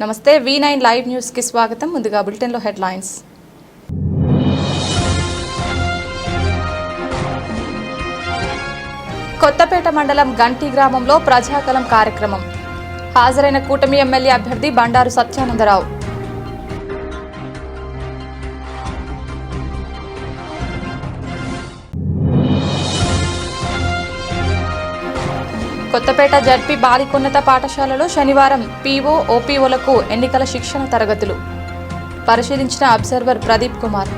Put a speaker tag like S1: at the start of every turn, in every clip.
S1: నమస్తే V9 live news కి స్వాగతం. ముందుగా బులెటిన్ లో హెడ్లైన్స్. కొత్తపేట మండలం గంటి గ్రామంలో ప్రజాకలం కార్యక్రమం. హాజరైన కూటమి ఎమ్మెల్యే అభ్యర్థి బండారు సత్యానందరావు. కొత్తపేట జడ్పీ బాలికోన్నత పాఠశాలలో శనివారం పీఓ ఓపీఓలకు ఎన్నికల శిక్షణ తరగతులు పరిశీలించిన అబ్జర్వర్ ప్రదీప్ కుమార్.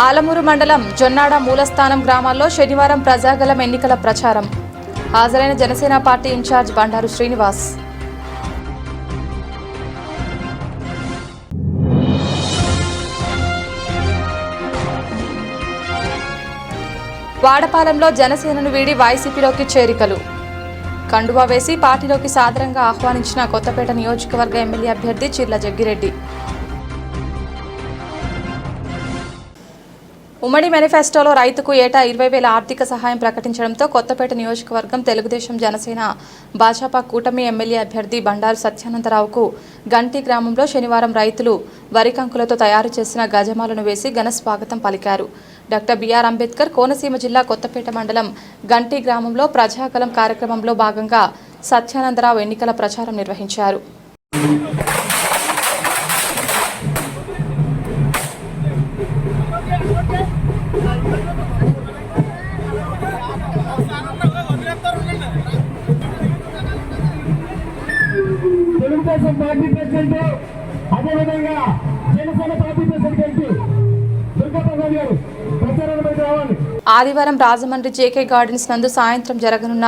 S1: ఆలమూరు మండలం జొన్నాడ మూలస్థానం గ్రామాల్లో శనివారం ప్రజాగలం ఎన్నికల ప్రచారం. హాజరైన జనసేన పార్టీ ఇన్ఛార్జ్ బండారు శ్రీనివాస్. వాడపాలెంలో జనసేనను వీడి వైసీపీలోకి చేరికలు. కండువా వేసి పార్టీలోకి సాదరంగా ఆహ్వానించిన కొత్తపేట నియోజకవర్గ ఎమ్మెల్యే అభ్యర్థి చిర్ల జగ్గిరెడ్డి. ఉమ్మడి మేనిఫెస్టోలో రైతుకు ఏటా 20,000 ఆర్థిక సహాయం ప్రకటించడంతో కొత్తపేట నియోజకవర్గం తెలుగుదేశం జనసేన భాజపా కూటమి ఎమ్మెల్యే అభ్యర్థి బండారు సత్యానందరావుకు గంటి గ్రామంలో శనివారం రైతులు వరి కంకులతో తయారు చేసిన గజమాలను వేసి ఘన స్వాగతం పలికారు. డాక్టర్ బిఆర్ అంబేద్కర్ కోనసీమ జిల్లా కొత్తపేట మండలం గంటి గ్రామంలో ప్రజాకలం కార్యక్రమంలో భాగంగా సత్యానందరావు ఎన్నికల ప్రచారం నిర్వహించారు.
S2: తెలుగుదేశం పార్టీ ప్రెసిడెంట్ అదేవిధంగా జనసేన పార్టీ ప్రెసిడెంట్ దుర్గాప్రసాద్ గారు ప్రచారంపై రావాలి.
S1: ఆదివారం రాజమండ్రి జేకే గార్డెన్స్ నందు సాయంత్రం జరగనున్న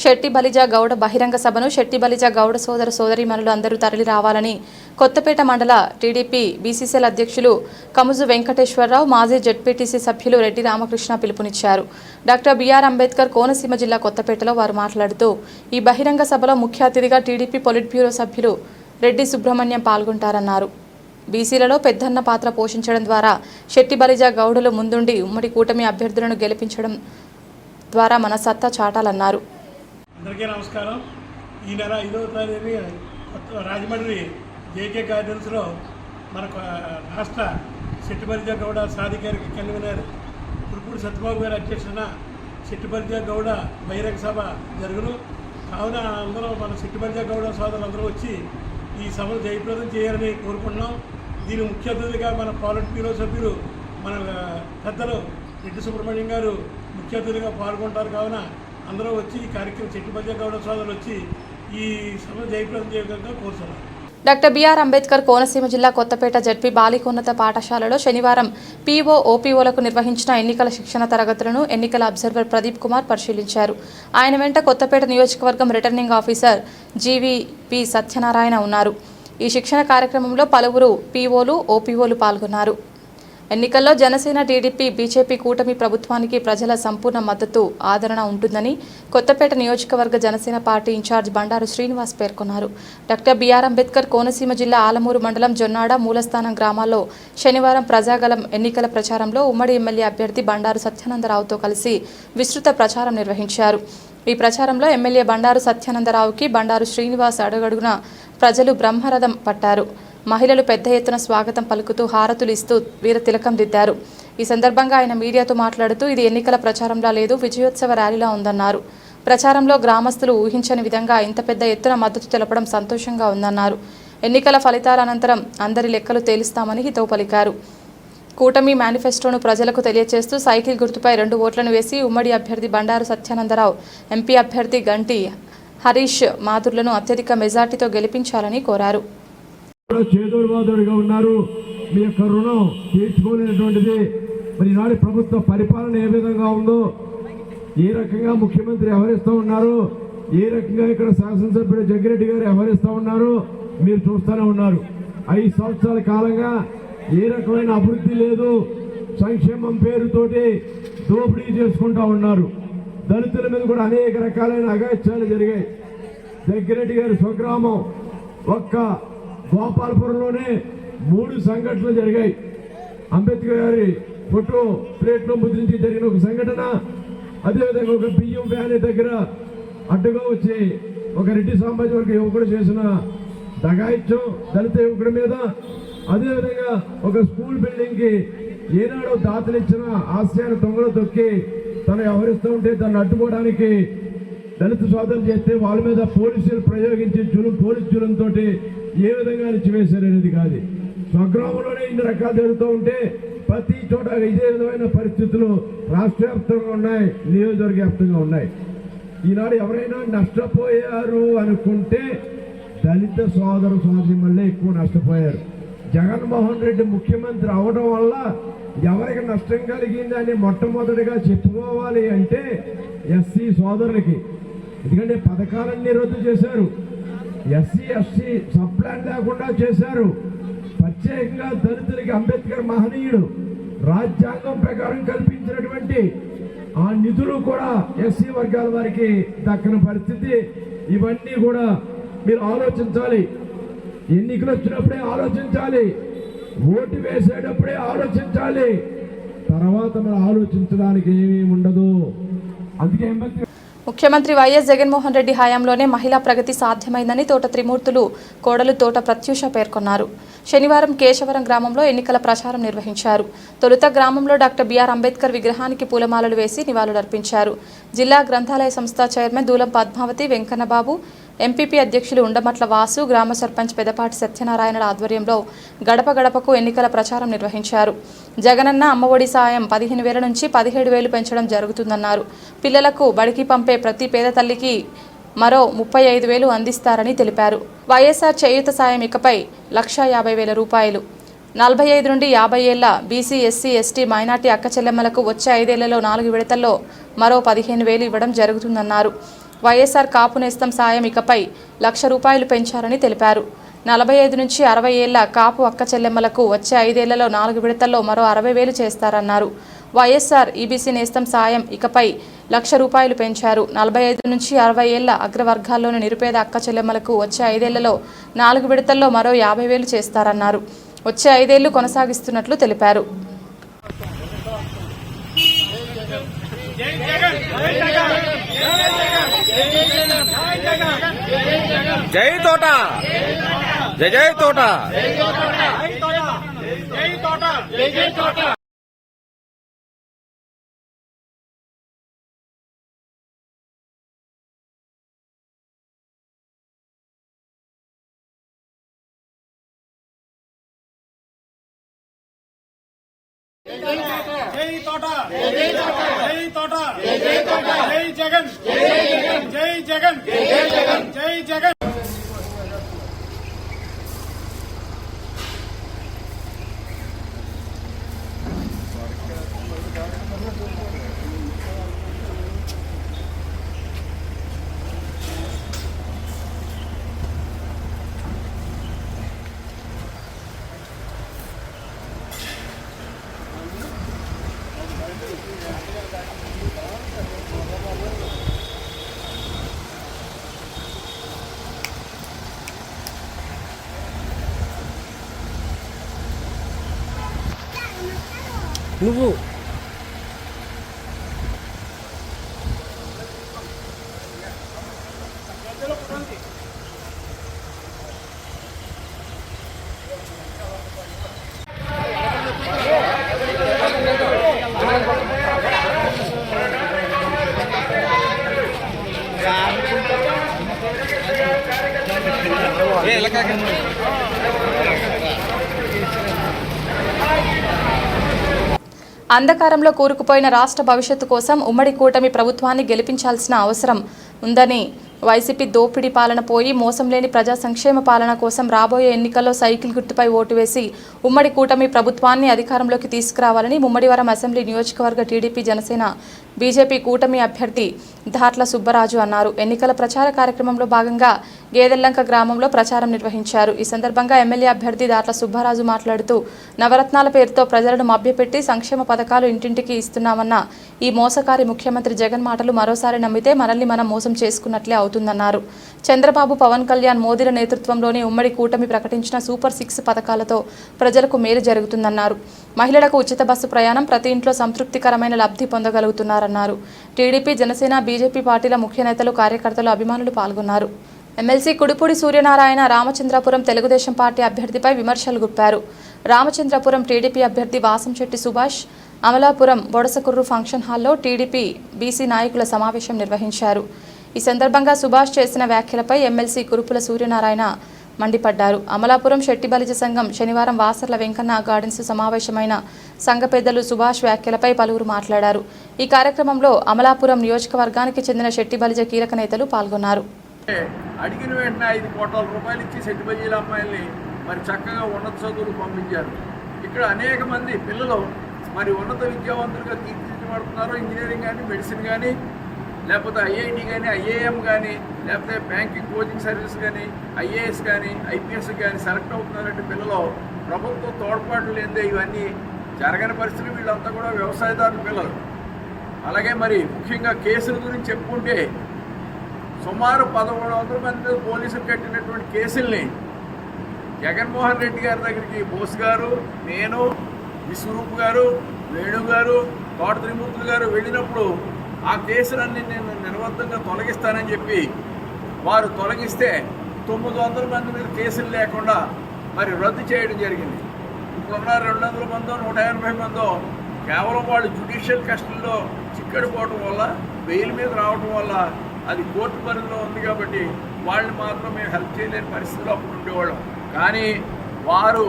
S1: శెట్టి బలిజా గౌడ బహిరంగ సభను శెట్టి బలిజా గౌడ సోదర సోదరీమణులు అందరూ తరలి రావాలని కొత్తపేట మండల టీడీపీ బీసీసీఎల్ అధ్యక్షులు కముజు వెంకటేశ్వరరావు, మాజీ జెడ్పీటీసీ సభ్యులు రెడ్డి రామకృష్ణ పిలుపునిచ్చారు. డాక్టర్ బిఆర్ అంబేద్కర్ కోనసీమ జిల్లా కొత్తపేటలో వారు మాట్లాడుతూ ఈ బహిరంగ సభలో ముఖ్య అతిథిగా టీడీపీ పొలిట్ బ్యూరో సభ్యులు రెడ్డి సుబ్రహ్మణ్యం పాల్గొంటారన్నారు. బీసీలలో పెద్దన్న పాత్ర పోషించడం ద్వారా శెట్టి బలిజా గౌడులు ముందుండి ఉమ్మడి కూటమి అభ్యర్థులను గెలిపించడం ద్వారా మన సత్తా చాటాలన్నారు.
S3: అందరికీ నమస్కారం. ఈ నెల 5వ తారీఖున రాజమండ్రి జేకే గార్డెన్స్లో మన రాష్ట్ర శెట్టి బలిజా గౌడ సాధికారిక కన్వీనర్ పురుపూడి సత్యబాబు గారి అధ్యక్షతన శెట్టి బలిజా గౌడ బహిరంగ సభ జరుగును. కావున అందరూ మన శెట్టి బలిజా గౌడ సోదరులందరూ వచ్చి ఈ సభను జయప్రదం చేయాలని కోరుకుంటున్నాం. దీని ముఖ్య అతిథిగా మన పాలిట్ బ్యూరో సభ్యులు మన పెద్దలు రెడ్డి సుబ్రహ్మణ్యం గారు ముఖ్య అతిథిగా పాల్గొంటారు. కావున అందరూ వచ్చి ఈ కార్యక్రమం శెట్టి బలిజా గౌడ సోదరులు వచ్చి ఈ సభను జయప్రదం చేయడంగా కోరుతున్నాం.
S1: డాక్టర్ బిఆర్ అంబేద్కర్ కోనసీమ జిల్లా కొత్తపేట జడ్పీ బాలికోన్నత పాఠశాలలో శనివారం పీఓ ఓపీఓలకు నిర్వహించిన ఎన్నికల శిక్షణ తరగతులను ఎన్నికల అబ్జర్వర్ ప్రదీప్ కుమార్ పరిశీలించారు. ఆయన వెంట కొత్తపేట నియోజకవర్గం రిటర్నింగ్ ఆఫీసర్ జీవీపీ సత్యనారాయణ ఉన్నారు. ఈ శిక్షణ కార్యక్రమంలో పలువురు పీఓలు ఓపీఓలు పాల్గొన్నారు. ఎన్నికల్లో జనసేన టీడీపీ బీజేపీ కూటమి ప్రభుత్వానికి ప్రజల సంపూర్ణ మద్దతు ఆదరణ ఉంటుందని కొత్తపేట నియోజకవర్గ జనసేన పార్టీ ఇన్ఛార్జ్ బండారు శ్రీనివాస్ పేర్కొన్నారు. డాక్టర్ బిఆర్ అంబేద్కర్ కోనసీమ జిల్లా ఆలమూరు మండలం జొన్నాడ మూలస్థానం గ్రామాల్లో శనివారం ప్రజాగలం ఎన్నికల ప్రచారంలో ఉమ్మడి ఎమ్మెల్యే అభ్యర్థి బండారు సత్యానందరావుతో కలిసి విస్తృత ప్రచారం నిర్వహించారు. ఈ ప్రచారంలో ఎమ్మెల్యే బండారు సత్యానందరావుకి బండారు శ్రీనివాస్ అడుగడుగున ప్రజలు బ్రహ్మరథం పట్టారు. మహిళలు పెద్ద ఎత్తున స్వాగతం పలుకుతూ హారతులు ఇస్తూ వీర తిలకం దిద్దారు. ఈ సందర్భంగా ఆయన మీడియాతో మాట్లాడుతూ ఇది ఎన్నికల ప్రచారంలా లేదు, విజయోత్సవ ర్యాలీలా ఉందన్నారు. ప్రచారంలో గ్రామస్తులు ఊహించని విధంగా ఇంత పెద్ద ఎత్తున మద్దతు తెలపడం సంతోషంగా ఉందన్నారు. ఎన్నికల ఫలితాల అనంతరం అందరి లెక్కలు తేలుస్తామని హితవు పలికారు. కూటమి మేనిఫెస్టోను ప్రజలకు తెలియజేస్తూ సైకిల్ గుర్తుపై 2 ఓట్లను వేసి ఉమ్మడి అభ్యర్థి బండారు సత్యానందరావు, ఎంపీ అభ్యర్థి గంటి హరీష్ మాథుర్లను అత్యధిక మెజార్టీతో గెలిపించాలని కోరారు.
S2: చేదోడువాదోడుగా ఉన్నారు. మీ యొక్క రుణం తీర్చుకోలేనటువంటిది. మరి నాటి ప్రభుత్వ పరిపాలన ఏ విధంగా ఉందో, ఏ రకంగా ముఖ్యమంత్రి వ్యవహరిస్తూ ఉన్నారు, ఏ రకంగా ఇక్కడ శాసనసభ్యుడు జగ్గిరెడ్డి గారు వ్యవహరిస్తూ ఉన్నారు మీరు చూస్తూనే ఉన్నారు. 5 సంవత్సరాల కాలంగా ఏ రకమైన అభివృద్ధి లేదు. సంక్షేమం పేరుతోటి దోపిడీ చేసుకుంటూ ఉన్నారు. దళితుల మీద కూడా అనేక రకాలైన అగాత్యాలు జరిగాయి. జగ్గిరెడ్డి గారి స్వగ్రామం ఒక్క గోపాలపురంలోనే 3 సంఘటనలు జరిగాయి. అంబేద్కర్ గారి ఫోటో ప్లేట్లో ముద్రించి జరిగిన ఒక సంఘటన, అదేవిధంగా ఒక బియ్యం వ్యాన్ దగ్గర అడ్డుగా వచ్చి ఒక రెడ్డి సామాజిక వర్గ యువకుడు చేసిన దగాయిత్యం దళిత యువకుడి మీద, అదేవిధంగా ఒక స్కూల్ బిల్డింగ్ కి ఏనాడో దాతలిచ్చిన ఆశయాన్ని దొంగలు తొక్కి తను వ్యవహరిస్తూ ఉంటే దాన్ని అడ్డుకోవడానికి దళిత సోదరులు చేస్తే వాళ్ళ మీద పోలీసులు ప్రయోగించి పోలీసు జులంతో ఏ విధంగా అణిచివేశారు అనేది కాదు. స్వగ్రామంలోనే ఇన్ని రకాలు జరుగుతూ ఉంటే ప్రతి చోట ఇదే విధమైన పరిస్థితులు రాష్ట్ర వ్యాప్తంగా ఉన్నాయి, నియోజకవర్గ వ్యాప్తంగా ఉన్నాయి. ఈనాడు ఎవరైనా నష్టపోయారు అనుకుంటే దళిత సోదర సోదరులే ఎక్కువ నష్టపోయారు. జగన్మోహన్ రెడ్డి ముఖ్యమంత్రి అవడం వల్ల ఎవరికి నష్టం కలిగిందని మొట్టమొదటిగా చెప్పుకోవాలి అంటే ఎస్సీ సోదరులకి. ఎందుకంటే పథకాలన్నీ రద్దు చేశారు, ఎస్సీ ఎస్టీ సబ్ ప్లాన్ లేకుండా చేశారు. ప్రత్యేకంగా దళితులకి అంబేద్కర్ మహనీయుడు రాజ్యాంగం ప్రకారం కల్పించినటువంటి ఆ నిధులు కూడా ఎస్సీ వర్గాల వారికి దక్కని పరిస్థితి. ఇవన్నీ కూడా మీరు ఆలోచించాలి. ఎన్నికలు వచ్చినప్పుడే ఆలోచించాలి, ఓటు వేసేటప్పుడే ఆలోచించాలి, తర్వాత మనం ఆలోచించడానికి ఏమీ ఉండదు. అందుకే
S1: ముఖ్యమంత్రి వైఎస్ జగన్మోహన్ రెడ్డి హయాంలోనే మహిళా ప్రగతి సాధ్యమైందని తోట త్రిమూర్తులు కోడలు తోట ప్రత్యూష పేర్కొన్నారు. శనివారం కేశవరం గ్రామంలో ఎన్నికల ప్రచారం నిర్వహించారు. తొలుత గ్రామంలో డాక్టర్ బిఆర్ అంబేద్కర్ విగ్రహానికి పూలమాలలు వేసి నివాళులర్పించారు. జిల్లా గ్రంథాలయ సంస్థ చైర్మన్ దూలం పద్మావతి, వెంకన్నబాబు, ఎంపీపీ అధ్యక్షులు ఉండమట్ల వాసు, గ్రామ సర్పంచ్ పెదపాటి సత్యనారాయణల ఆధ్వర్యంలో గడప గడపకు ఎన్నికల ప్రచారం నిర్వహించారు. జగనన్న అమ్మఒడి సాయం 15,000 నుంచి 17,000 పెంచడం జరుగుతుందన్నారు. పిల్లలకు బడికి పంపే ప్రతి పేద తల్లికి మరో 35,000 అందిస్తారని తెలిపారు. వైఎస్ఆర్ చేయూత సాయం ఇకపై 1,50,000 రూపాయలు. 45 నుండి 50 ఏళ్ల బీసీ, ఎస్సీ, ఎస్టీ, మైనార్టీ అక్క చెల్లెమ్మలకు వచ్చే 5 ఏళ్లలో 4 విడతల్లో మరో 15,000 ఇవ్వడం జరుగుతుందన్నారు. వైఎస్ఆర్ కాపు నేస్తం సాయం ఇకపై 1,00,000 రూపాయలు పెంచారని తెలిపారు. 45 నుంచి 60 ఏళ్ల కాపు అక్క చెల్లెమ్మలకు వచ్చే 5 ఏళ్లలో 4 విడతల్లో మరో 60,000 చేస్తారన్నారు. వైఎస్ఆర్ ఈబీసీ నేస్తం సాయం ఇకపై 1,00,000 రూపాయలు పెంచారు. 45 నుంచి 60 ఏళ్ల అగ్రవర్గాల్లోని నిరుపేద అక్క చెల్లెమ్మలకు వచ్చే 5 ఏళ్లలో 4 విడతల్లో మరో 50,000 చేస్తారన్నారు. వచ్చే 5 ఏళ్లు కొనసాగిస్తున్నట్లు తెలిపారు.
S4: జై తోట, జై జై తోట, జై తోట, జై తోట.
S3: జై తోట, జై తోట, జై తోట, జై జగన్, జై జగన్, జై జగన్, జై జగన్.
S4: నువ్వు
S1: అంధకారంలో కూరుకుపోయిన రాష్ట్ర భవిష్యత్తు కోసం ఉమ్మడి కూటమి ప్రభుత్వాన్ని గెలిపించాల్సిన అవసరం ఉందని వైసీపీ దోపిడీ పాలన పోయి మోసం లేని ప్రజా సంక్షేమ పాలన కోసం రాబోయే ఎన్నికల్లో సైకిల్ గుర్తుపై ఓటు వేసి ఉమ్మడి కూటమి ప్రభుత్వాన్ని అధికారంలోకి తీసుకురావాలని ముమ్మడివరం అసెంబ్లీ నియోజకవర్గ టీడీపీ జనసేన బీజేపీ కూటమి అభ్యర్థి ధాట్ల సుబ్బరాజు అన్నారు. ఎన్నికల ప్రచార కార్యక్రమంలో భాగంగా గేదెల్లంక గ్రామంలో ప్రచారం నిర్వహించారు. ఈ సందర్భంగా ఎమ్మెల్యే అభ్యర్థి ధాట్ల సుబ్బరాజు మాట్లాడుతూ నవరత్నాల పేరుతో ప్రజలను మభ్యపెట్టి సంక్షేమ పథకాలు ఇంటింటికి ఇస్తున్నామన్న ఈ మోసకారి ముఖ్యమంత్రి జగన్ మాటలు మరోసారి నమ్మితే మనల్ని మనం మోసం చేసుకున్నట్లే అవుతుందన్నారు. చంద్రబాబు, పవన్ కళ్యాణ్, మోదీల నేతృత్వంలోని ఉమ్మడి కూటమి ప్రకటించిన సూపర్ 6 పథకాలతో ప్రజలకు మేలు జరుగుతుందన్నారు. మహిళలకు ఉచిత బస్సు ప్రయాణం, ప్రతి ఇంట్లో సంతృప్తికరమైన లబ్ధి పొందగలుగుతున్నారన్నారు. టీడీపీ, జనసేన, బీజేపీ పార్టీల ముఖ్య నేతలు, కార్యకర్తలు, అభిమానులు పాల్గొన్నారు. ఎమ్మెల్సీ కుడిపూడి సూర్యనారాయణ రామచంద్రపురం తెలుగుదేశం పార్టీ అభ్యర్థిపై విమర్శలు గుప్పారు. రామచంద్రపురం టీడీపీ అభ్యర్థి వాసంశెట్టి సుభాష్ అమలాపురం బొడసకుర్రు ఫంక్షన్ హాల్లో టీడీపీ బీసీ నాయకుల సమావేశం నిర్వహించారు. ఈ సందర్భంగా సుభాష్ చేసిన వ్యాఖ్యలపై ఎమ్మెల్సీ కురుపుల సూర్యనారాయణ మండిపడ్డారు. అమలాపురం శెట్టి బలిజ సంఘం శనివారం వాసర్ల వెంకన్న గార్డెన్స్ సమావేశమైన సంఘ పెద్దలు సుభాష్ వ్యాఖ్యలపై పలువురు మాట్లాడారు. ఈ కార్యక్రమంలో అమలాపురం నియోజకవర్గానికి చెందిన శెట్టి బలిజ కీలక నేతలు పాల్గొన్నారు.
S5: అడిగిన వెంటనే 5 కోట్ల రూపాయలు ఇచ్చి శెట్టి బలిజల అమ్మాయిల్ని మరి చక్కగా ఉన్నత చదువులు పంపించారు. ఇక్కడ అనేక మంది పిల్లలు మరి ఉన్నత విద్యావంతులుగా తీర్చిదిద్దబడుతున్నారు. ఇంజనీరింగ్ కానీ, మెడిసిన్ కానీ, లేకపోతే ఐఐటి కానీ, ఐఏఎం కానీ, లేకపోతే బ్యాంకింగ్ కోచింగ్ సర్వీస్ కానీ, ఐఏఎస్ కానీ, ఐపీఎస్ కానీ సెలెక్ట్ అవుతున్నారంటే పిల్లలు ప్రభుత్వ తోడ్పాటు లేదే ఇవన్నీ జరగని పరిస్థితులు. వీళ్ళంతా కూడా వ్యవసాయదారుల పిల్లలు. అలాగే మరి ముఖ్యంగా కేసుల గురించి చెప్పుకుంటే సుమారు 1100 మంది మీద పోలీసులు కట్టినటువంటి కేసుల్ని జగన్మోహన్ రెడ్డి గారి దగ్గరికి బోస్ గారు, నేను, విశ్వరూప్ గారు, వేణు గారు, తోట త్రిమూర్తులు గారు వెళ్ళినప్పుడు ఆ కేసులన్నీ నేను నిరవద్దంగా తొలగిస్తానని చెప్పి వారు తొలగిస్తే 900 మంది మీద కేసులు లేకుండా మరి రద్దు చేయడం జరిగింది. ఇప్పుడున్న 200 మందో 180 మందో కేవలం వాళ్ళు జ్యుడిషియల్ కస్టడీలో చిక్కడిపోవడం వల్ల, బెయిల్ మీద రావడం వల్ల అది కోర్టు పరిధిలో ఉంది కాబట్టి వాళ్ళని మాత్రం మేము హెల్ప్ చేయలేని పరిస్థితిలో అప్పుడు ఉండేవాళ్ళం. కానీ వారు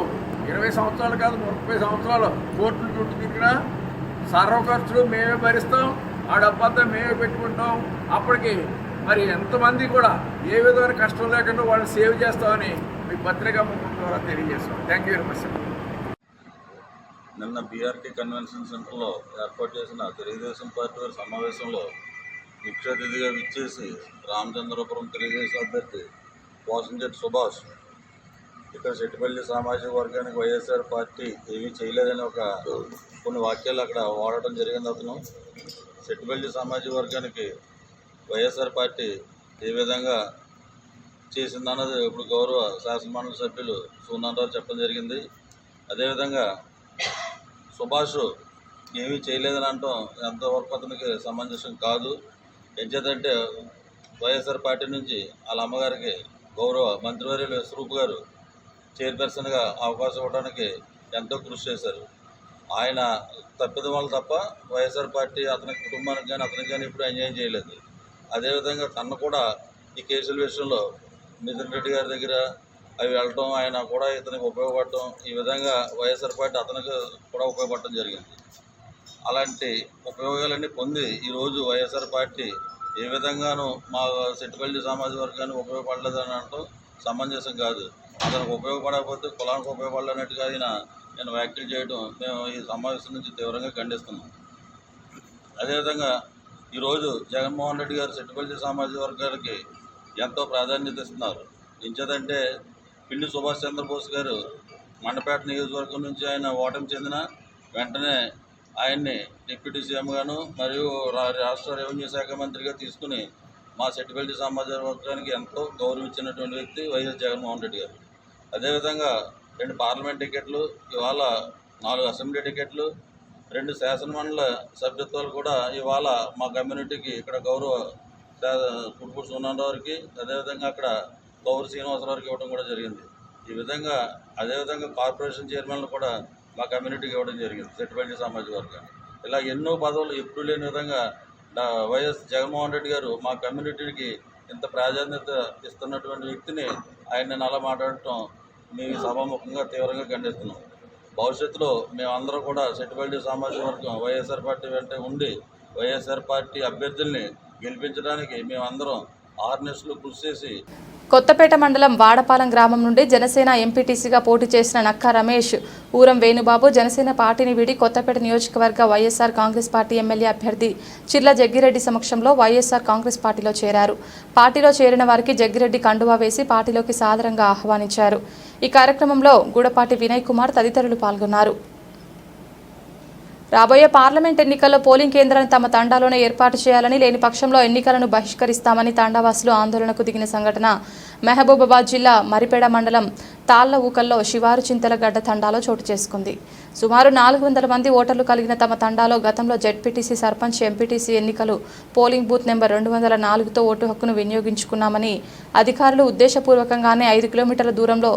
S5: 20 సంవత్సరాలు కాదు 30 సంవత్సరాలు కోర్టులు చుట్టూ తిరిగినా సర్వ ఖర్చులు మేమే భరిస్తాం, ఆ డబ్బంతా మేమే పెట్టుకుంటాం. అప్పటికి మరి ఎంతమంది కూడా ఏ విధమైన కష్టం లేకుండా వాళ్ళని సేవ్ చేస్తామని మీ పత్రికా ముఖం ద్వారా తెలియజేస్తాం. Thank you very much.
S6: నిన్న బీఆర్టీ కన్వెన్షన్ సెంటర్లో ఏర్పాటు చేసిన తెలుగుదేశం పార్టీ వారి సమావేశంలో ముఖ్య అతిథిగా విచ్చేసి రామచంద్రపురం తెలుగుదేశం అభ్యర్థి వాసంశెట్టి సుభాష్ ఇక్కడ శెట్టిపల్లి సామాజిక వర్గానికి వైఎస్ఆర్ పార్టీ ఏమీ చేయలేదని కొన్ని వాక్యాలు అక్కడ వాడటం జరిగింది. అతను శెట్టిపల్లి సామాజిక వర్గానికి వైఎస్ఆర్ పార్టీ ఏ విధంగా చేసిందన్నది ఇప్పుడు గౌరవ శాసనమండలి సభ్యులు సూనారావు చెప్పడం జరిగింది. అదేవిధంగా సుభాష్ ఏమీ చేయలేదని అంటాం ఎంతవరకు అతనికి సమంజసం కాదు. ఎంచేతంటే వైఎస్ఆర్ పార్టీ నుంచి వాళ్ళ అమ్మగారికి గౌరవ మంత్రివర్యులు విశ్వరూప్ గారు చైర్పర్సన్గా అవకాశం ఇవ్వడానికి ఎంతో కృషి చేశారు. ఆయన తప్పిదం వల్ల తప్ప వైఎస్ఆర్ పార్టీ అతని కుటుంబానికి కానీ అతనికి కానీ ఇప్పుడు అన్యాయం చేయలేదు. అదేవిధంగా తను కూడా ఈ కేసుల విషయంలో నితిన్ రెడ్డి గారి దగ్గర అవి వెళ్ళటం, ఆయన కూడా ఇతనికి ఉపయోగపడటం, ఈ విధంగా వైఎస్ఆర్ పార్టీ అతనికి కూడా ఉపయోగపడటం జరిగింది. అలాంటి ఉపయోగాలన్నీ పొంది ఈరోజు వైఎస్ఆర్ పార్టీ ఏ విధంగానూ మా శెట్టిపల్లి సామాజిక వర్గానికి ఉపయోగపడలేదని అనటం సమంజసం కాదు. అతనికి ఉపయోగపడకపోతే కులానికి ఉపయోగపడలేనట్టుగా నేను వ్యాఖ్యలు చేయడం మేము ఈ సమావేశం నుంచి తీవ్రంగా ఖండిస్తున్నాం. అదేవిధంగా ఈరోజు జగన్మోహన్ రెడ్డి గారు శెట్టిపల్లి సామాజిక వర్గానికి ఎంతో ప్రాధాన్యత ఇస్తున్నారు. ఎంచేదంటే పిల్లి సుభాష్ చంద్రబోస్ గారు మండపేట నియోజకవర్గం నుంచి ఆయన ఓటమి చెందిన వెంటనే ఆయన్ని డిప్యూటీ సీఎంగాను మరియు రాష్ట్ర రెవెన్యూ శాఖ మంత్రిగా తీసుకుని మా శెట్టిపల్లి సామాజిక వర్గానికి ఎంతో గౌరవించినటువంటి వ్యక్తి వైఎస్ జగన్మోహన్ రెడ్డి గారు. అదేవిధంగా 2 పార్లమెంట్ టికెట్లు, ఇవాళ 4 అసెంబ్లీ టికెట్లు, 2 శాసనమండలి సభ్యత్వాలు కూడా ఇవాళ మా కమ్యూనిటీకి ఇక్కడ గౌరవ కుడుపూడి సూనారావుకి, అదేవిధంగా అక్కడ గౌరవ శ్రీనివాసరావుకి ఇవ్వడం కూడా జరిగింది. ఈ విధంగా అదేవిధంగా కార్పొరేషన్ చైర్మన్లు కూడా మా కమ్యూనిటీకి ఇవ్వడం జరిగింది శెట్టిపల్లి సామాజిక వర్గానికి. ఇలా ఎన్నో పదవులు ఎప్పుడు లేని విధంగా వైఎస్ జగన్మోహన్ రెడ్డి గారు మా కమ్యూనిటీకి ఇంత ప్రాధాన్యత ఇస్తున్నటువంటి వ్యక్తిని ఆయన అలా మాట్లాడటం మేము సభాముఖంగా తీవ్రంగా ఖండిస్తున్నాం. భవిష్యత్తులో మేమందరం కూడా శెట్టిపల్లి సామాజిక వర్గం వైఎస్ఆర్ పార్టీ వెంట ఉండి వైఎస్ఆర్ పార్టీ అభ్యర్థుల్ని గెలిపించడానికి మేమందరం ఆర్నెస్లో కృషి చేసి
S1: కొత్తపేట మండలం వాడపాలెం గ్రామం నుండి జనసేన ఎంపీటీసీగా పోటీ చేసిన నక్కా రమేష్, ఊరం వేణుబాబు జనసేన పార్టీని వీడి కొత్తపేట నియోజకవర్గ వైఎస్ఆర్ కాంగ్రెస్ పార్టీ ఎమ్మెల్యే అభ్యర్థి చిర్ల జగ్గిరెడ్డి సమక్షంలో వైఎస్ఆర్ కాంగ్రెస్ పార్టీలో చేరారు. పార్టీలో చేరిన వారికి జగ్గిరెడ్డి కండువా వేసి పార్టీలోకి సాదరంగా ఆహ్వానించారు. ఈ కార్యక్రమంలో గూడపాటి వినయ్ కుమార్ తదితరులు పాల్గొన్నారు. రాబోయే పార్లమెంట్ ఎన్నికల్లో పోలింగ్ కేంద్రాన్ని తమ తండాలోనే ఏర్పాటు చేయాలని, లేని పక్షంలో ఎన్నికలను బహిష్కరిస్తామని తండావాసులు ఆందోళనకు దిగిన సంఘటన మహబూబాబాద్ జిల్లా మరిపేడ మండలం తాళ్ల ఊకల్లో శివారు చింతలగడ్డ తండాలో చోటు చేసుకుంది. సుమారు 400 మంది ఓటర్లు కలిగిన తమ తండాలో గతంలో జెడ్పీటీసీ, సర్పంచ్, ఎంపీటీసీ ఎన్నికలు పోలింగ్ బూత్ నెంబర్ 204తో ఓటు హక్కును వినియోగించుకున్నామని అధికారులు ఉద్దేశపూర్వకంగానే 5 కిలోమీటర్ల దూరంలో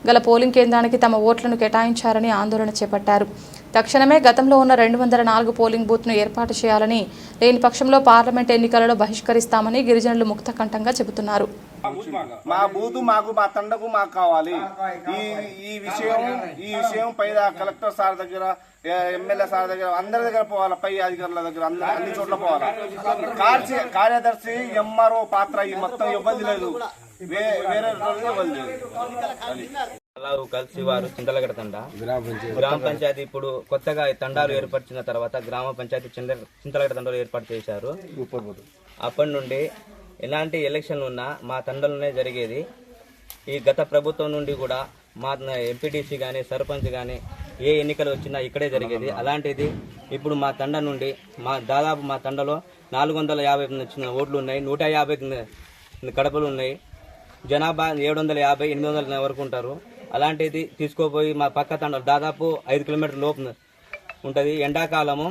S1: గల పోలింగ్ కేంద్రానికి తమ ఓట్లను కేటాయించారని ఆందోళన చేపట్టారు. తక్షణమే గతంలో ఉన్న 204 పోలింగ్ బూత్ను ఏర్పాటు చేయాలని, లేని పక్షంలో పార్లమెంట్ ఎన్నికలలో బహిష్కరిస్తామని గిరిజనులు ముక్తకంఠంగా చెబుతున్నారు.
S7: మా బూతు మాకు, మా తండకు మాకు కావాలి. ఈ విషయం పై కలెక్టర్ సార్ దగ్గర, ఎమ్మెల్యే సార్ దగ్గర, అందరి దగ్గర పోవాలి, పై అధికారుల దగ్గర, అన్ని చోట్ల పోవాలి. కార్యదర్శి, ఎంఆర్ఓ పాత్ర ఈ మొత్తం ఇబ్బంది లేదు, వేరే ఇబ్బంది లేదు.
S8: కలిసి వారు చింతలగడ తండ గ్రామ పంచాయతీ ఇప్పుడు కొత్తగా తండాలు ఏర్పరిచిన తర్వాత గ్రామ పంచాయతీ చింతలగడ తండాలు ఏర్పాటు చేశారు. అప్పటి నుండి ఎలాంటి ఎలక్షన్లు ఉన్నా మా తండలోనే జరిగేది. ఈ గత ప్రభుత్వం నుండి కూడా మా ఎంపీటీసీ కానీ, సర్పంచ్ కానీ ఏ ఎన్నికలు వచ్చినా ఇక్కడే జరిగేది. అలాంటిది ఇప్పుడు మా తండ నుండి దాదాపు మా తండలో 450 వచ్చిన ఓట్లు ఉన్నాయి, 150 కడపలు ఉన్నాయి, జనాభా 750, 800 వరకు ఉంటారు. అలాంటిది తీసుకోపోయి మా పక్క తండ దాదాపు 5 కిలోమీటర్ల లోపు ఉంటుంది. ఎండాకాలము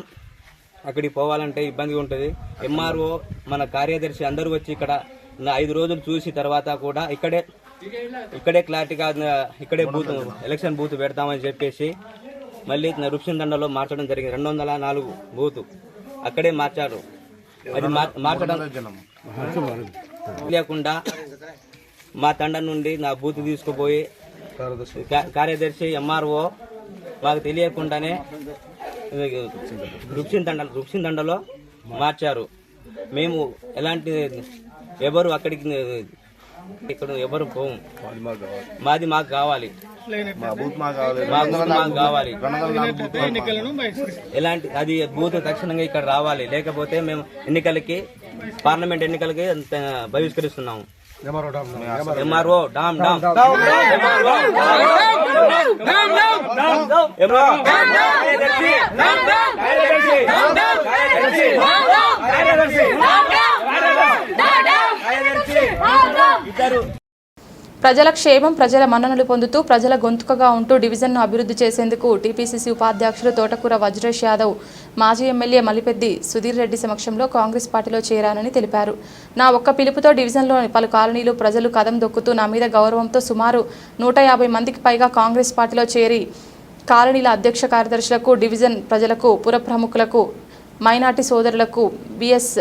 S8: అక్కడికి పోవాలంటే ఇబ్బందిగా ఉంటుంది. ఎంఆర్ఓ, మన కార్యదర్శి అందరూ వచ్చి ఇక్కడ 5 రోజులు చూసి తర్వాత కూడా ఇక్కడే క్లారిటీగా ఇక్కడే బూత్, ఎలక్షన్ బూత్ పెడతామని చెప్పేసి మళ్ళీ రుప్షన్ దండలో మార్చడం జరిగింది. 204 బూత్ అక్కడే మార్చారు. అది మార్చడం లేకుండా మా తండ నుండి నా బూత్ తీసుకుపోయి కార్యదర్శి, ఎంఆర్ఓ మాకు తెలియకుండానే రుప్షన్ దండలో మార్చారు. మేము ఎలాంటి ఎవరు అక్కడికి ఇక్కడ ఎవరు పోము. మాది మాకు కావాలి, మాకు కావాలి. ఎలాంటి అది బూత్ తక్షణంగా ఇక్కడ రావాలి, లేకపోతే మేము పార్లమెంట్ ఎన్నికలకి బహిష్కరిస్తున్నాము. ఎంఆర్ఓ డామ్ డామ్ ఇద్దరు ప్రజల క్షేమం, ప్రజల మన్ననలు పొందుతూ ప్రజల గొంతుకగా ఉంటూ డివిజన్ను అభివృద్ధి చేసేందుకు టీపీసీసీ ఉపాధ్యక్షులు తోటకూర వజ్రేష్ యాదవ్, మాజీ ఎమ్మెల్యే మల్లిపెద్ది సుధీర్ రెడ్డి సమక్షంలో కాంగ్రెస్ పార్టీలో చేరానని తెలిపారు. నా ఒక్క పిలుపుతో డివిజన్లోని పలు కాలనీలు ప్రజలు కదం దొక్కుతూ నా మీద గౌరవంతో సుమారు 150 మందికి పైగా కాంగ్రెస్ పార్టీలో చేరి కాలనీల అధ్యక్ష కార్యదర్శులకు, డివిజన్ ప్రజలకు, పుర ప్రముఖులకు, మైనార్టీ సోదరులకు, బిఎస్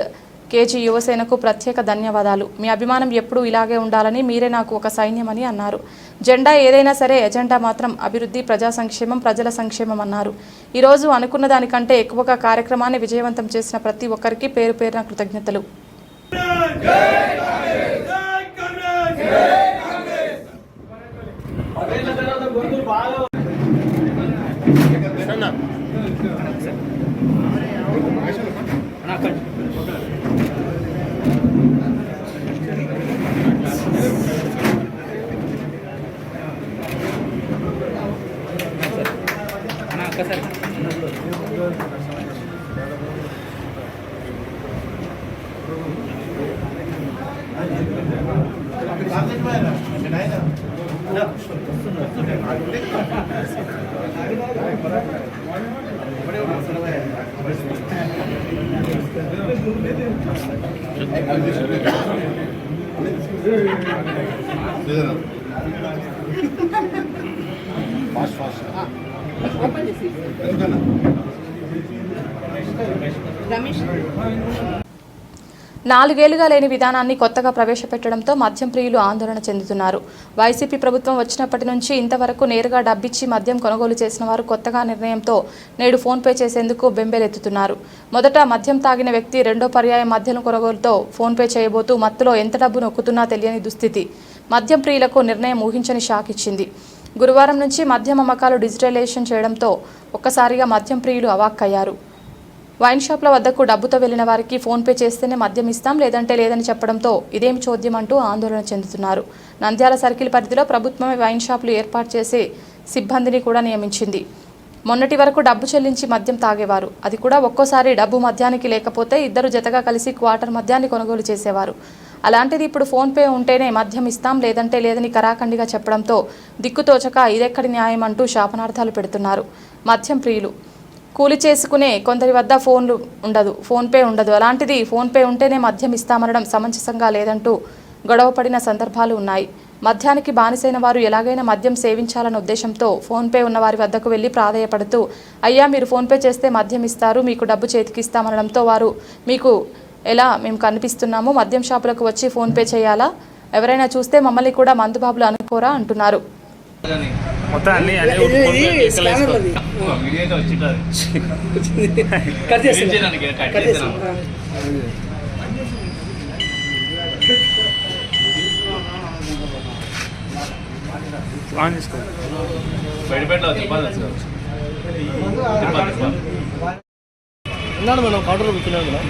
S8: కేజీ యువసేనకు ప్రత్యేక ధన్యవాదాలు. మీ అభిమానం ఎప్పుడూ ఇలాగే ఉండాలని, మీరే నాకు ఒక సైన్యమని అన్నారు. జెండా ఏదైనా సరే ఎజెండా మాత్రం అభివృద్ధి, ప్రజా సంక్షేమం, ప్రజల సంక్షేమం అన్నారు. ఈరోజు అనుకున్న దానికంటే ఎక్కువగా కార్యక్రమాన్ని విజయవంతం చేసిన ప్రతి ఒక్కరికి పేరు పేరున కృతజ్ఞతలు. నాలుగేళ్లుగా లేని విధానాన్ని కొత్తగా ప్రవేశపెట్టడంతో మద్యం ప్రియులు ఆందోళన చెందుతున్నారు. వైసీపీ ప్రభుత్వం వచ్చినప్పటి నుంచి ఇంతవరకు నేరుగా డబ్బిచ్చి మద్యం కొనుగోలు చేసిన వారు కొత్తగా నిర్ణయంతో నేడు ఫోన్పే చేసేందుకు బెంబేలెత్తుతున్నారు. మొదట మద్యం తాగిన వ్యక్తి రెండో పర్యాయం మద్యం కొనుగోలుతో ఫోన్పే చేయబోతూ మత్తులో ఎంత డబ్బు నొక్కుతున్నా తెలియని దుస్థితి.
S1: మద్యం ప్రియులకు నిర్ణయం ఊహించని షాక్ ఇచ్చింది. గురువారం నుంచి మద్యం అమ్మకాలు డిజిటలైజేషన్ చేయడంతో ఒక్కసారిగా మద్యం ప్రియులు అవాక్కయ్యారు. వైన్ షాప్ల వద్దకు డబ్బుతో వెళ్లిన వారికి ఫోన్పే చేస్తేనే మద్యం ఇస్తాం, లేదంటే లేదని చెప్పడంతో ఇదేం చోద్యం అంటూ ఆందోళన చెందుతున్నారు. నంద్యాల సర్కిల్ పరిధిలో ప్రభుత్వమే వైన్ షాపులు ఏర్పాటు చేసి సిబ్బందిని కూడా నియమించింది. మొన్నటి వరకు డబ్బు చెల్లించి మద్యం తాగేవారు. అది కూడా ఒక్కోసారి డబ్బు మద్యానికి లేకపోతే ఇద్దరు జతగా కలిసి క్వార్టర్ మద్యాన్ని కొనుగోలు చేసేవారు. అలాంటిది ఇప్పుడు ఫోన్పే ఉంటేనే మద్యం ఇస్తాం, లేదంటే లేదని కరాఖండిగా చెప్పడంతో దిక్కుతోచక ఇదెక్కడి న్యాయం అంటూ శాపనార్థాలు పెడుతున్నారు మద్యం ప్రియులు. కూలి చేసుకునే కొందరి వద్ద ఫోన్పే ఉండదు. అలాంటిది ఫోన్పే ఉంటేనే మద్యం ఇస్తామనడం సమంజసంగా లేదంటూ గొడవపడిన సందర్భాలు ఉన్నాయి. మద్యానికి బానిసైన వారు ఎలాగైనా మద్యం సేవించాలన్న ఉద్దేశంతో ఫోన్పే ఉన్న వారి వద్దకు వెళ్లి ప్రాధేయపడుతూ, అయ్యా మీరు ఫోన్పే చేస్తే మద్యం ఇస్తారు, మీకు డబ్బు చేతికిస్తామనడంతో వారు, మీకు ఎలా మేము కనిపిస్తున్నాము, మద్యం షాపులకు వచ్చి ఫోన్పే చేయాలా, ఎవరైనా చూస్తే మమ్మల్ని కూడా మందుబాబులు అనుకోరా అంటున్నారు.
S4: మనం కౌంటర్లో కూర్చున్నాం కదా.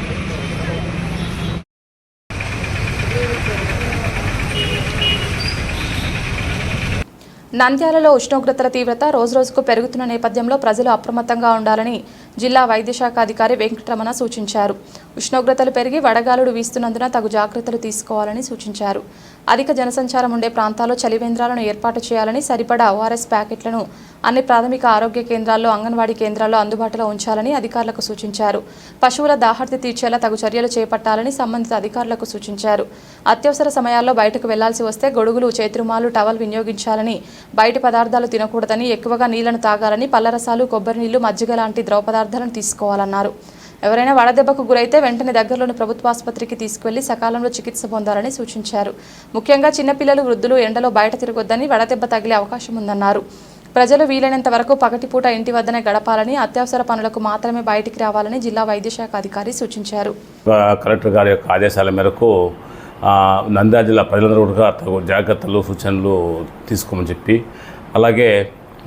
S1: నంద్యాలలో ఉష్ణోగ్రతల తీవ్రత రోజురోజుకు పెరుగుతున్న నేపథ్యంలో ప్రజలు అప్రమత్తంగా ఉండాలని జిల్లా వైద్య శాఖ అధికారి వెంకటరమణ సూచించారు. ఉష్ణోగ్రతలు పెరిగి వడగాలులు వీస్తున్నందున తగు జాగ్రత్తలు తీసుకోవాలని సూచించారు. అధిక జనసంచారం ఉండే ప్రాంతాల్లో చలివేంద్రాలను ఏర్పాటు చేయాలని, సరిపడా ఓఆర్ఎస్ ప్యాకెట్లను అన్ని ప్రాథమిక ఆరోగ్య కేంద్రాల్లో, అంగన్వాడీ కేంద్రాల్లో అందుబాటులో ఉంచాలని అధికారులకు సూచించారు. పశువుల దాహర్తి తీర్చేలా తగు చర్యలు చేపట్టాలని సంబంధిత అధికారులకు సూచించారు. అత్యవసర సమయాల్లో బయటకు వెళ్లాల్సి వస్తే గొడుగులు, చేతిరుమాలు, టవల్ వినియోగించాలని, బయటి పదార్థాలు తినకూడదని, ఎక్కువగా నీళ్లను తాగాలని, పళ్లరసాలు, కొబ్బరి నీళ్లు, మజ్జిగ లాంటి ద్రవ పదార్థాలను తీసుకోవాలన్నారు. ఎవరైనా వడదెబ్బకు గురైతే వెంటనే దగ్గరలోని ప్రభుత్వాసుపత్రికి తీసుకువెళ్లి సకాలంలో చికిత్స పొందాలని సూచించారు. ముఖ్యంగా చిన్నపిల్లలు, వృద్ధులు ఎండలో బయట తిరగొద్దని, వడదెబ్బ తగిలే అవకాశం ఉందన్నారు. ప్రజలు వీలైనంత వరకు పగటిపూట ఇంటి వద్దనే గడపాలని, అత్యవసర పనులకు మాత్రమే బయటికి రావాలని జిల్లా వైద్య శాఖ అధికారి సూచించారు.
S9: కలెక్టర్ గారి యొక్క ఆదేశాల మేరకు నంద్యాల జిల్లా ప్రజలందరూ కూడా తగు జాగ్రత్తలు, సూచనలు తీసుకోమని చెప్పి, అలాగే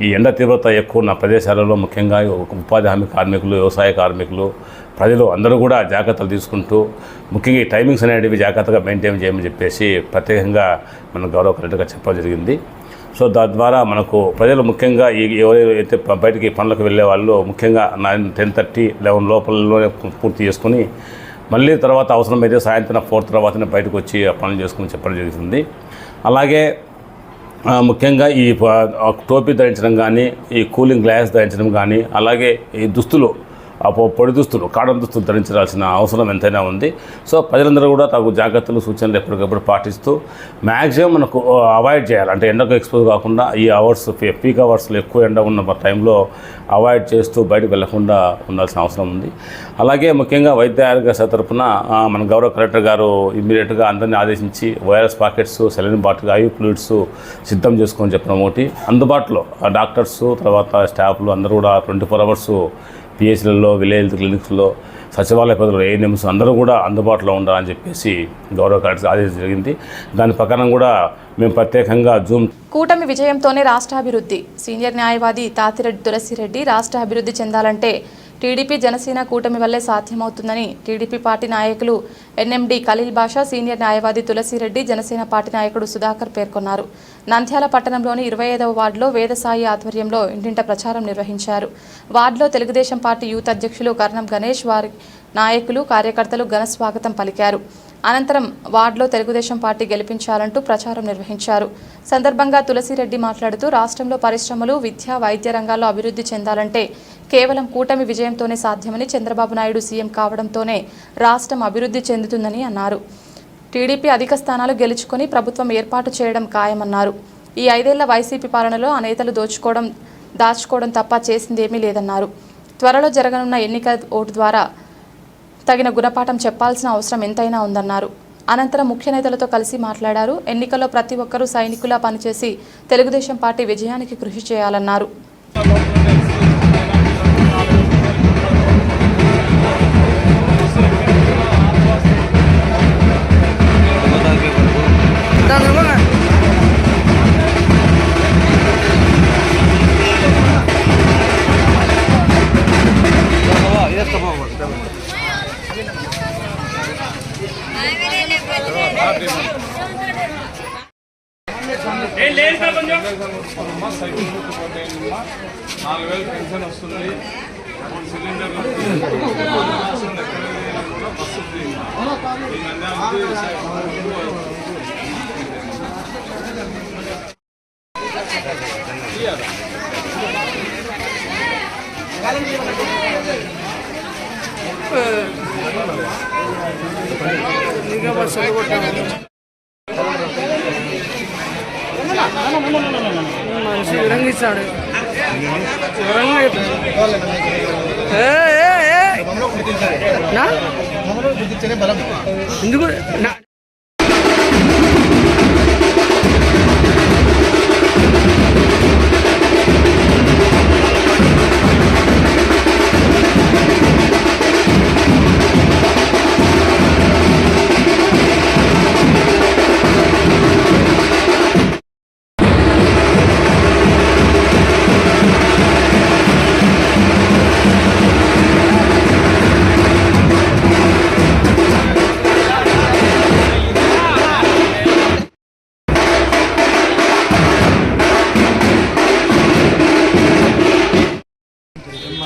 S9: ఈ ఎండ తీవ్రత ఎక్కువ ఉన్న ప్రదేశాలలో ముఖ్యంగా ఉపాధి హామీ కార్మికులు, వ్యవసాయ కార్మికులు, ప్రజలు అందరూ కూడా జాగ్రత్తలు తీసుకుంటూ, ముఖ్యంగా ఈ టైమింగ్స్ అనేటివి జాగ్రత్తగా మెయింటైన్ చేయమని చెప్పేసి ప్రత్యేకంగా మన గౌరవ కలెక్టర్గా చెప్పడం జరిగింది. సో దాని ద్వారా మనకు ప్రజలు ముఖ్యంగా ఎవరైతే బయటికి పనులకు వెళ్ళే వాళ్ళు ముఖ్యంగా 10:30, 11 లోపలలోనే పూర్తి చేసుకుని, మళ్ళీ తర్వాత అవసరమైతే సాయంత్రం 4 తర్వాతనే బయటకు వచ్చి ఆ పనులు చేసుకుని చెప్పడం జరుగుతుంది. అలాగే ముఖ్యంగా ఈ టోపీ ధరించడం కానీ, ఈ కూలింగ్ గ్లాస్ ధరించడం కానీ, అలాగే ఈ దుస్తులు, పొడి దుస్తులు, కాటన్ దుస్తులు ధరించాల్సిన అవసరం ఎంతైనా ఉంది. సో ప్రజలందరూ కూడా తగు జాగ్రత్తలు, సూచనలు ఎప్పటికప్పుడు పాటిస్తూ మ్యాక్సిమం మనకు అవాయిడ్ చేయాలి. అంటే ఎండకు ఎక్స్పోజ్ కాకుండా ఈ అవర్స్, పీక్ అవర్స్లో ఎక్కువ ఎండ ఉన్న టైంలో అవాయిడ్ చేస్తూ బయటకు వెళ్లకుండా ఉండాల్సిన అవసరం ఉంది. అలాగే ముఖ్యంగా వైద్య ఆరోగ్య శాఖ తరఫున మన గౌరవ కలెక్టర్ గారు ఇమ్మీడియట్గా అందరినీ ఆదేశించి ORS packets, saline bottle, IV fluids సిద్ధం చేసుకొని చెప్పడం ఒకటి, అందుబాటులో డాక్టర్స్, తర్వాత స్టాఫ్లు అందరూ కూడా 24 అవర్స్ పిహెచ్లలో, విలేజ్ హెల్త్ క్లినిక్స్లో, సచివాలయ పద్ధతులు, ఏఎన్ఎంస్ అందరూ కూడా అందుబాటులో ఉండాలని చెప్పేసి గౌరవ కలెక్టర్ ఆదేశం జరిగింది. దాని ప్రకారం కూడా మేము ప్రత్యేకంగా
S1: కూటమి విజయంతోనే రాష్ట్ర అభివృద్ధి. సీనియర్ న్యాయవాది తాతిరెడ్డి తులసిరెడ్డి, రాష్ట్ర అభివృద్ధి చెందాలంటే టీడీపీ, జనసేన కూటమి వల్లే సాధ్యమవుతుందని టీడీపీ పార్టీ నాయకులు ఎన్ఎండి ఖలీల్ బాషా, సీనియర్ న్యాయవాది తులసిరెడ్డి, జనసేన పార్టీ నాయకుడు సుధాకర్ పేర్కొన్నారు. నంద్యాల పట్టణంలోని 25వ వార్డులో వేదసాయి ఆధ్వర్యంలో ఇంటింట ప్రచారం నిర్వహించారు. వార్డులో తెలుగుదేశం పార్టీ యూత్ అధ్యక్షులు కర్ణం గణేష్, వారి నాయకులు, కార్యకర్తలు ఘన స్వాగతం పలికారు. అనంతరం వార్డులో తెలుగుదేశం పార్టీ గెలిపించాలంటూ ప్రచారం నిర్వహించారు. సందర్భంగా తులసిరెడ్డి మాట్లాడుతూ, రాష్ట్రంలో పరిశ్రమలు, విద్య, వైద్య రంగాల్లో అభివృద్ధి చెందాలంటే కేవలం కూటమి విజయంతోనే సాధ్యమని, చంద్రబాబు నాయుడు సీఎం కావడంతోనే రాష్ట్రం అభివృద్ధి చెందుతుందని అన్నారు. టీడీపీ అధిక స్థానాలు గెలుచుకొని ప్రభుత్వం ఏర్పాటు చేయడం ఖాయమన్నారు. ఈ 5 ఏళ్ల వైసీపీ పాలనలో ఆ నేతలు దాచుకోవడం తప్ప చేసిందేమీ లేదన్నారు. త్వరలో జరగనున్న ఎన్నికల ఓటు ద్వారా తగిన గుణపాఠం చెప్పాల్సిన అవసరం ఎంతైనా ఉందన్నారు. అనంతరం ముఖ్య నేతలతో కలిసి మాట్లాడారు. ఎన్నికల్లో ప్రతి ఒక్కరూ సైనికులా పనిచేసి తెలుగుదేశం పార్టీ విజయానికి కృషి చేయాలన్నారు.
S4: Dale, మనిషి విరంగిస్తాడు ఎందుకు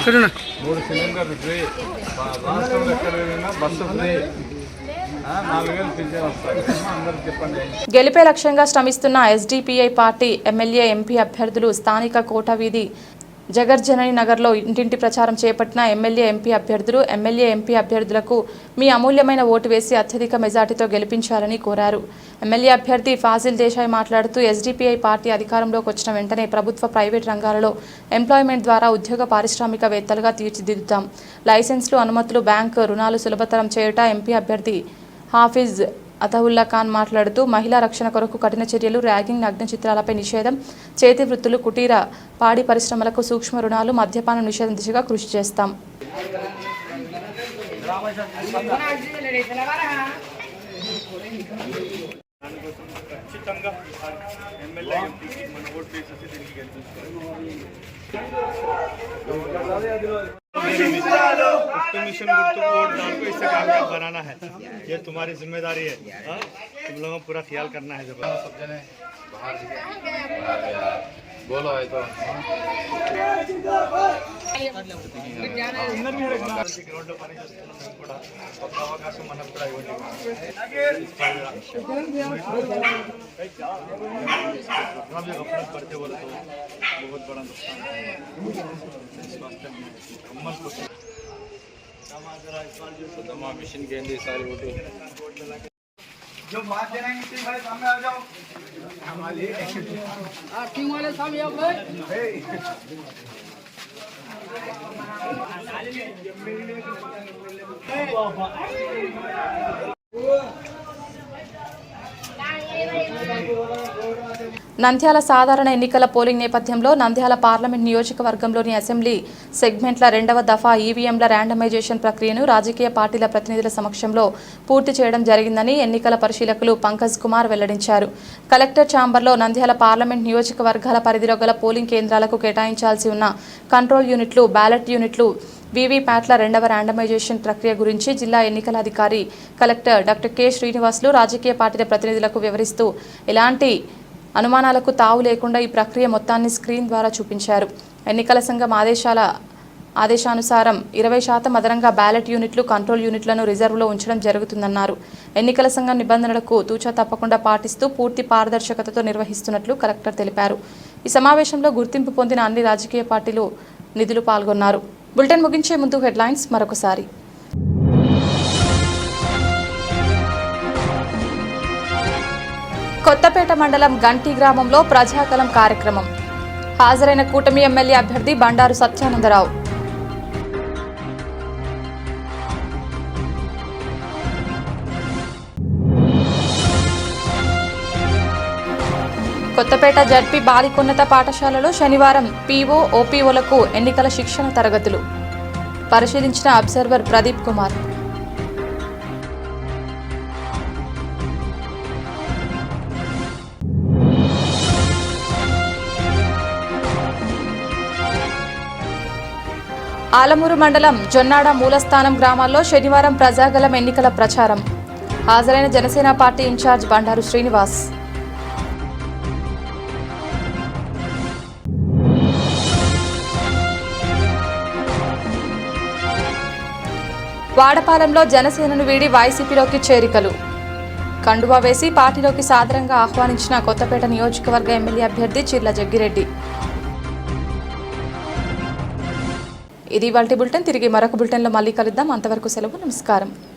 S4: చూడనా
S5: 3 సిలిండర్లు ఫ్రీ, రాష్ట్రంలో ఎక్కడ వెళ్ళినా బస్సు ఫ్రీ, 4000 పింఛన్ వస్తాయి. అందరికి చెప్పండి.
S1: గెలిపే లక్ష్యంగా శ్రమిస్తున్న ఎస్డిపిఐ పార్టీ ఎమ్మెల్యే ఎంపీ అభ్యర్థులు స్థానిక కోట వీధి జగర్జనని నగర్లో ఇంటింటి ప్రచారం చేపట్టిన ఎమ్మెల్యే ఎంపీ అభ్యర్థులకు మీ అమూల్యమైన ఓటు వేసి అత్యధిక మెజార్టీతో గెలిపించాలని కోరారు. ఎమ్మెల్యే అభ్యర్థి ఫాజిల్ దేశాయ్ మాట్లాడుతూ ఎస్డిపిఐ పార్టీ అధికారంలోకి వచ్చిన వెంటనే ప్రభుత్వ ప్రైవేట్ రంగాలలో ఎంప్లాయ్మెంట్ ద్వారా ఉద్యోగ పారిశ్రామికవేత్తలుగా తీర్చిదిద్దుతాం. లైసెన్సులు, అనుమతులు, బ్యాంకు రుణాలు సులభతరం చేయుట. ఎంపీ అభ్యర్థి హాఫీజ్ అతవుల్లా ఖాన్ మాట్లాడుతూ మహిళా రక్షణ కొరకు కఠిన చర్యలు, ర్యాగింగ్, నగ్న చిత్రాలపై నిషేధం, చేతి వృత్తులు, కుటీర పాడి పరిశ్రమలకు సూక్ష్మ రుణాలు, మద్యపాన నిషేధం దిశగా కృషి చేస్తాం.
S4: मिशन गुर्तु को वोट डाल को इससे कामयाब बनाना है, ये तुम्हारी जिम्मेदारी है। तुम लोगों को पूरा ख्याल करना है। सब जने बोलो है तो రోడ్డు పని చేస్తున్నాం మేము కూడా, కొత్త అవకాశం మనకు కూడా ఇవ్వండి. పడితే వరకు बहुत बड़ा नुकसान है स्वास्थ्य में कम्मल को दमा मिशन के लिए सारे वोट जो बात देना है भाई सामने आ जाओ, हमारे टीम वाले सामने आओ भाई।
S1: నంద్యాల సాధారణ ఎన్నికల పోలింగ్ నేపథ్యంలో నంద్యాల పార్లమెంట్ నియోజకవర్గంలోని అసెంబ్లీ సెగ్మెంట్ల 2వ దఫా ఈవీఎంల ర్యాండమైజేషన్ ప్రక్రియను రాజకీయ పార్టీల ప్రతినిధుల సమక్షంలో పూర్తి చేయడం జరిగిందని ఎన్నికల పరిశీలకులు పంకజ్ కుమార్ వెల్లడించారు. కలెక్టర్ ఛాంబర్లో నంద్యాల పార్లమెంట్ నియోజకవర్గాల పరిధిలో గల పోలింగ్ కేంద్రాలకు కేటాయించాల్సి ఉన్న కంట్రోల్ యూనిట్లు, బ్యాలెట్ యూనిట్లు, వీవీప్యాట్ల 2వ ర్యాండమైజేషన్ ప్రక్రియ గురించి జిల్లా ఎన్నికల అధికారి కలెక్టర్ డాక్టర్ కె శ్రీనివాసులు రాజకీయ పార్టీల ప్రతినిధులకు వివరిస్తూ ఎలాంటి అనుమానాలకు తావు లేకుండా ఈ ప్రక్రియ మొత్తాన్ని స్క్రీన్ ద్వారా చూపించారు. ఎన్నికల సంఘం ఆదేశానుసారం 20% అదనంగా బ్యాలెట్ యూనిట్లు, కంట్రోల్ యూనిట్లను రిజర్వ్లో ఉంచడం జరుగుతుందన్నారు. ఎన్నికల సంఘం నిబంధనలకు తూచా తప్పకుండా పాటిస్తూ పూర్తి పారదర్శకతతో నిర్వహిస్తున్నట్లు కలెక్టర్ తెలిపారు. ఈ సమావేశంలో గుర్తింపు పొందిన అన్ని రాజకీయ పార్టీలు నిధులు పాల్గొన్నారు. బులెటిన్ ముగించే ముందు హెడ్లైన్స్ మరొకసారి. కొత్తపేట మండలం గంటి గ్రామంలో ప్రజాకలం కార్యక్రమం. హాజరైన కూటమి ఎమ్మెల్యే అభ్యర్థి బండారు సత్యానందరావు. కొత్తపేట జడ్పీ బాలికోన్నత పాఠశాలలో శనివారం పీఓ, ఓపీఓలకు ఎన్నికల శిక్షణ తరగతులు. పరిశీలించిన అబ్జర్వర్ ప్రదీప్ కుమార్. ఆలమూరు మండలం జొన్నాడ, మూలస్థానం గ్రామాల్లో శనివారం ప్రజాగలం ఎన్నికల ప్రచారం. హాజరైన జనసేన పార్టీ ఇన్ఛార్జ్ బండారు శ్రీనివాస్. వాడపాలెంలో జనసేనను వీడి వైసీపీలోకి చేరికలు. కండువా వేసి పార్టీలోకి సాదరంగా ఆహ్వానించిన కొత్తపేట నియోజకవర్గ ఎమ్మెల్యే అభ్యర్థి చిర్ల జగ్గిరెడ్డి. ఇది ఇవాల్టి బులెటిన్. తిరిగి మరొక బులెటిన్లో మళ్ళీ కలుద్దాం. అంతవరకు సెలవు. నమస్కారం.